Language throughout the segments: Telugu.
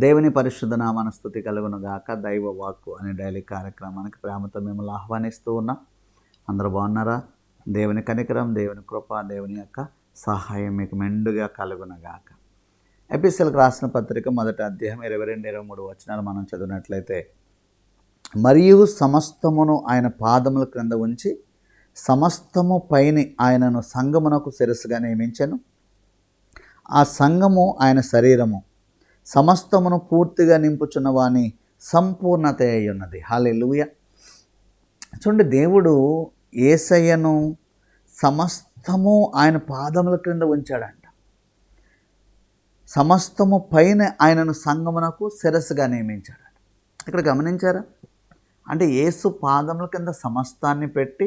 దేవుని పరిశుద్ధ నామాన స్తుతి కలుగును గాక. దైవ వాక్కు అనే డైలీ కార్యక్రమానికి ప్రేమతో మిమ్మల్ని ఆహ్వానిస్తూ ఉన్నాం. అందరూ బాగున్నారా? దేవుని కనికరం, దేవుని కృప, దేవుని యొక్క సహాయం మీకు మెండుగా కలుగును గాక. ఎపిసెల్కి రాసిన పత్రిక మొదటి అధ్యాయం 22-23 వచనాలు మనం చదివినట్లయితే, మరియు సమస్తమును ఆయన పాదముల క్రింద ఉంచి సమస్తము పైని ఆయనను సంఘమునకు శిరస్సుగా నియమించెను. ఆ సంఘము ఆయన శరీరము, సమస్తమును పూర్తిగా నింపుచున్న వాని సంపూర్ణత అయి ఉన్నది. హల్లెలూయా. చూడండి, దేవుడు యేసయ్యను సమస్తము ఆయన పాదముల క్రింద ఉంచాడంట. సమస్తము పైన ఆయనను సంఘమునకు శిరస్సుగా నియమించాడు. ఇక్కడ గమనించారా? అంటే యేసు పాదముల కింద సమస్తాన్ని పెట్టి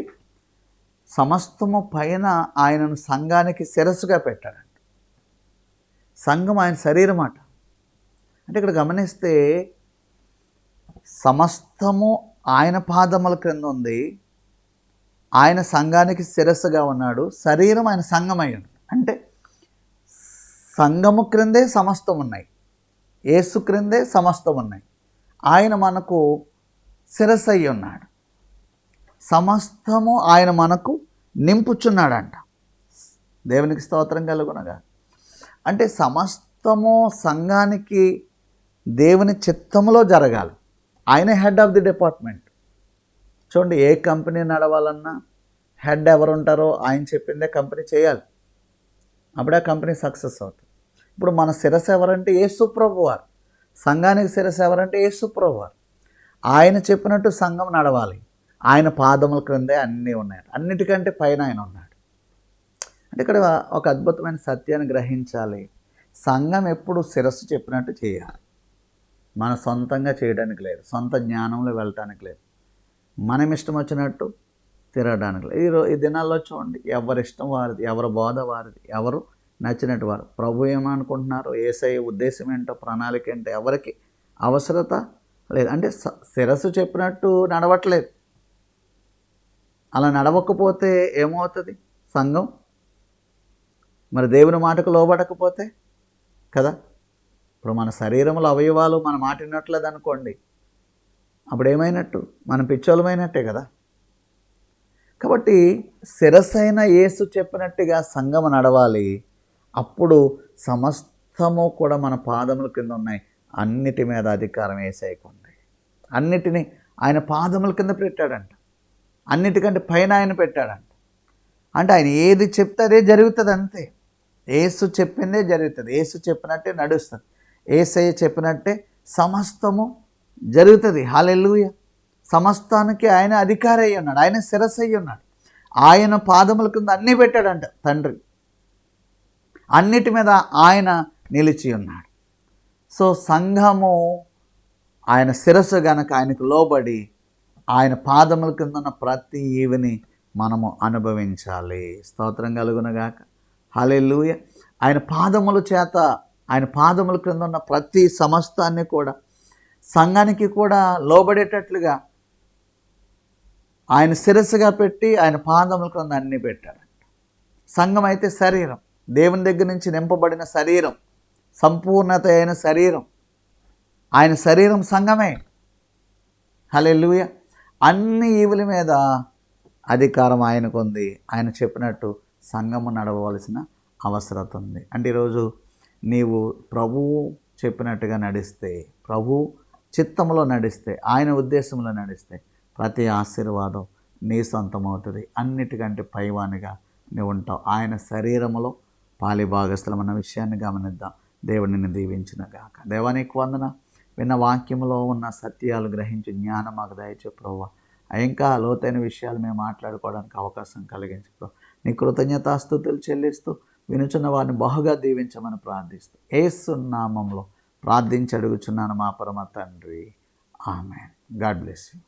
సమస్తము పైన ఆయనను సంఘానికి శిరస్సుగా పెట్టాడంట. సంఘం ఆయన శరీరం అట. అంటే ఇక్కడ గమనిస్తే సమస్తము ఆయన పాదముల క్రింద ఉంది, ఆయన సంఘానికి శిరస్సుగా ఉన్నాడు, శరీరం ఆయన సంఘం అయి ఉంది. అంటే సంఘము క్రిందే సమస్తం ఉన్నాయి, యేసు క్రిందే సమస్తం ఉన్నాయి. ఆయన మనకు శిరస్సు అయి ఉన్నాడు, సమస్తము ఆయన మనకు నింపుచున్నాడంట. దేవునికి స్తోత్రం కలుగునగా. అంటే సమస్తము సంఘానికి దేవుని చిత్తములో జరగాలి. ఆయన హెడ్ ఆఫ్ ది డిపార్ట్మెంట్. చూడండి, ఏ కంపెనీ నడవాలన్నా హెడ్ ఎవరు ఉంటారో ఆయన చెప్పిందే కంపెనీ చేయాలి, అప్పుడే కంపెనీ సక్సెస్ అవుతుంది. ఇప్పుడు మన శిరస్సు ఎవరంటే యేసు ప్రభువారు, సంఘానికి శిరస్సు ఎవరంటే యేసు ప్రభువారు. ఆయన చెప్పినట్టు సంఘం నడవాలి. ఆయన పాదముల క్రిందే అన్నీ ఉన్నాయి, అన్నిటికంటే పైన ఆయన ఉన్నాడు. అంటే ఇక్కడ ఒక అద్భుతమైన సత్యాన్ని గ్రహించాలి. సంఘం ఎప్పుడు శిరస్సు చెప్పినట్టు చేయాలి. మన సొంతంగా చేయడానికి లేదు, సొంత జ్ఞానంలో వెళ్ళటానికి లేదు, మనం ఇష్టం వచ్చినట్టు తిరగడానికి లేదు. ఈ దినాల్లో చూడండి, ఎవరి ఇష్టం వారిది, ఎవరి బోధ వారిది, ఎవరు నచ్చినట్టు వారు. ప్రభు ఏమనుకుంటున్నారు, యేసయ్య ఉద్దేశం ఏంటో, ప్రణాళిక ఏంటో ఎవరికి అవసరత లేదు. అంటే శిరస్సు చెప్పినట్టు నడవట్లేదు. అలా నడవకపోతే ఏమవుతుంది సంఘం? మరి దేవుని మాటకు లోబడకపోతే కదా. ఇప్పుడు మన శరీరంలో అవయవాలు మన మాట వినట్లేదు అనుకోండి, అప్పుడు ఏమైనట్టు? మనం పిచ్చోళమైనట్టే కదా. కాబట్టి శిరస్సైన యేసు చెప్పినట్టుగా సంఘం నడవాలి. అప్పుడు సమస్తము కూడా మన పాదముల కింద ఉన్నాయి. అన్నిటి మీద అధికారం యేసయ్యకు ఉంది. అన్నిటినీ ఆయన పాదముల కింద పెట్టాడంట. అన్నిటికంటే పైన ఆయన పెట్టాడంట. అంటే ఆయన ఏది చెప్తే అదే జరుగుతుంది, అంతే. యేసు చెప్పిందే జరుగుతుంది, యేసు చెప్పినట్టే నడుస్తుంది, యేసయ్య చెప్పినట్టే సమస్తము జరుగుతుంది. హల్లెలూయా. సమస్తానికి ఆయన అధికారి అయి ఉన్నాడు, ఆయన శిరస్సు అయి ఉన్నాడు. ఆయన పాదముల కింద అన్నీ పెట్టాడంట తండ్రి. అన్నిటి మీద ఆయన నిలిచి ఉన్నాడు. సో సంఘము ఆయన శిరస్సు గనక ఆయనకు లోబడి ఆయన పాదముల కింద ఉన్న ప్రతి ఈవిని మనము అనుభవించాలి. స్తోత్రం కలుగునగాక. హల్లెలూయా. ఆయన పాదముల చేత, ఆయన పాదముల క్రింద ఉన్న ప్రతి సమస్తాన్ని కూడా సంఘానికి కూడా లోబడేటట్లుగా ఆయన శిరస్సుగా పెట్టి ఆయన పాదముల క్రింద అన్నీ పెట్టాడంట. సంఘం అయితే శరీరం, దేవుని దగ్గర నుంచి నింపబడిన శరీరం, సంపూర్ణత అయిన శరీరం. ఆయన శరీరం సంఘమే. హల్లెలూయా. అన్ని ఈవుల మీద అధికారం ఆయనకు ఉంది. ఆయన చెప్పినట్టు సంఘము నడవవలసిన అవసరత ఉంది. అంటే ఈరోజు నీవు ప్రభువు చెప్పినట్టుగా నడిస్తే, ప్రభు చిత్తంలో నడిస్తే, ఆయన ఉద్దేశంలో నడిస్తే ప్రతి ఆశీర్వాదం నీ సొంతమవుతుంది. అన్నిటికంటే పైవానిగా నువ్వు ఉంటావు. ఆయన శరీరములో పాలిభాగస్థులమన్న విషయాన్ని గమనిద్దాం. దేవుడు నిన్ను దీవించిన గాక. దేవానికి వందన. విన్న వాక్యంలో ఉన్న సత్యాలు గ్రహించి జ్ఞానం మాకు దయచే ప్రభువా. ఇంకా లోతైన విషయాలు మేము మాట్లాడుకోవడానికి అవకాశం కలిగించు ప్రభు. నీ కృతజ్ఞతాస్తుతులు చెల్లిస్తూ వినుచున్న వారిని బహుగా దీవించమని ప్రార్థిస్తూ యేసు నామములో ప్రార్థించి అడుగుచున్నాను మా పరమ తండ్రి. ఆమేన్. God bless you.